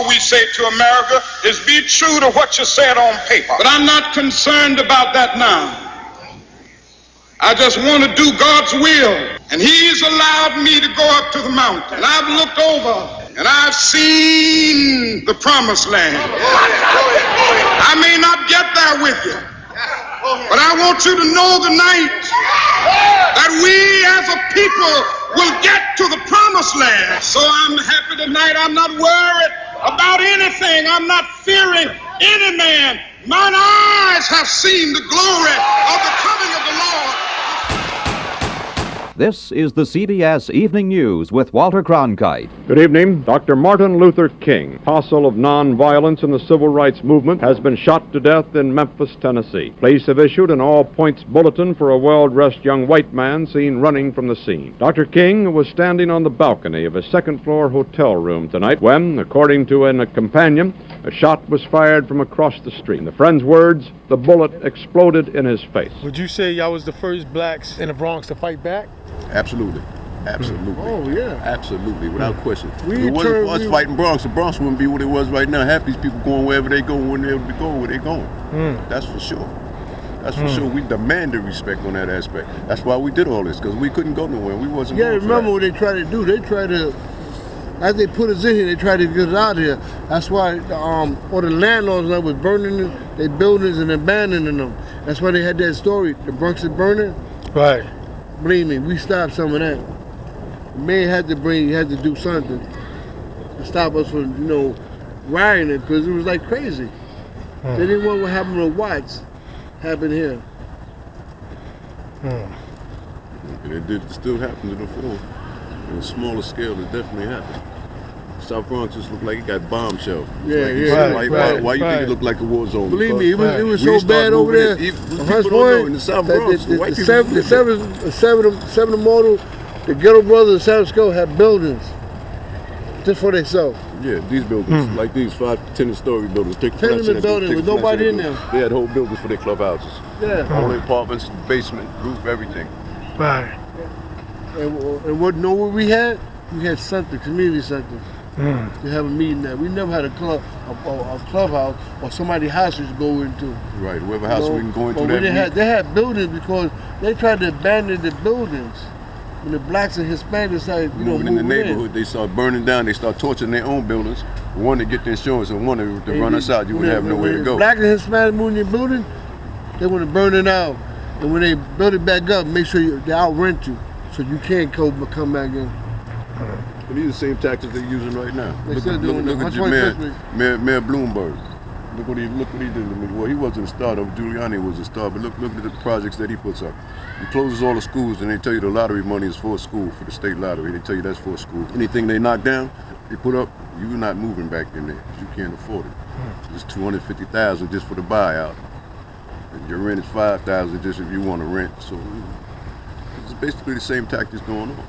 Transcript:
all we say to America is be true to what you said on paper. But I'm not concerned about that now. I just want to do God's will. And He's allowed me to go up to the mountain. And I've looked over and I've seen the promised land. I may not get there with you, but I want you to know tonight that we as a people will get to the promised land. So I'm happy tonight. I'm not worried about anything. I'm not fearing any man. Mine eyes have seen the glory of the coming of the Lord. This is the CBS Evening News with Walter Cronkite. Good evening. Dr. Martin Luther King, apostle of nonviolence in the civil rights movement, has been shot to death in Memphis, Tennessee. Police have issued an all-points bulletin for a well-dressed young white man seen running from the scene. Dr. King was standing on the balcony of a second-floor hotel room tonight when, according to a companion, a shot was fired from across the street. In the friend's words, the bullet exploded in his face. Would you say y'all was the first blacks in the Bronx to fight back? Absolutely. Absolutely. Oh, yeah. Absolutely, without question. We If it wasn't for us fighting Bronx, the Bronx wouldn't be what it was right now. Half these people going wherever they go, wouldn't be able to go where they going. That's for sure. That's for sure. We demanded respect on that aspect. That's why we did all this, because we couldn't go nowhere. We wasn't going for remember that. what they tried to do? They tried to, as they put us in here, they tried to get us out of here. That's why all the landlords that was burning their buildings and abandoning them. That's why they had that story, the Bronx is burning. Right. Believe me, we stopped some of that. The man had to do something to stop us from, rioting, because it was like crazy. They didn't want what happened to Watts happen here. And it still happens in the fall. On a smaller scale, it definitely happened. South Bronx just looked like it got bomb shells. Why you think it looked like a war zone? Believe me, it was so bad over there. In the South Bronx, the 7 model, the Ghetto Brothers and San Francisco had buildings just for themselves. Yeah, these buildings, like these 5 to 10-story buildings. Tenement buildings with nobody in them. They had whole buildings for their clubhouses. Yeah. All the apartments, basement, roof, everything. Right. And what we had? We had something, community centers. To have a meeting there. We never had a clubhouse or somebody's house to go into. Right, whoever house we can go into they had buildings because they tried to abandon the buildings. When the blacks and Hispanics started, moving in the neighborhood, they start burning down, they start torching their own buildings. One to get the insurance and one to run us out. You wouldn't have nowhere to go. Black and Hispanic moving your building, they want to burn it out. And when they build it back up, make sure they out-rent you so you can't come back in. And these are the same tactics they're using right now. Look at your Mayor Bloomberg. Look what he did to me. Well, he wasn't a star, though. Giuliani was a star, but look at the projects that he puts up. He closes all the schools, and they tell you the lottery money is for a school, for the state lottery. They tell you that's for a school. Anything they knock down, they put up, you're not moving back in there. You can't afford it. It's $250,000 just for the buyout. And your rent is $5,000 just if you want to rent. So it's basically the same tactics going on.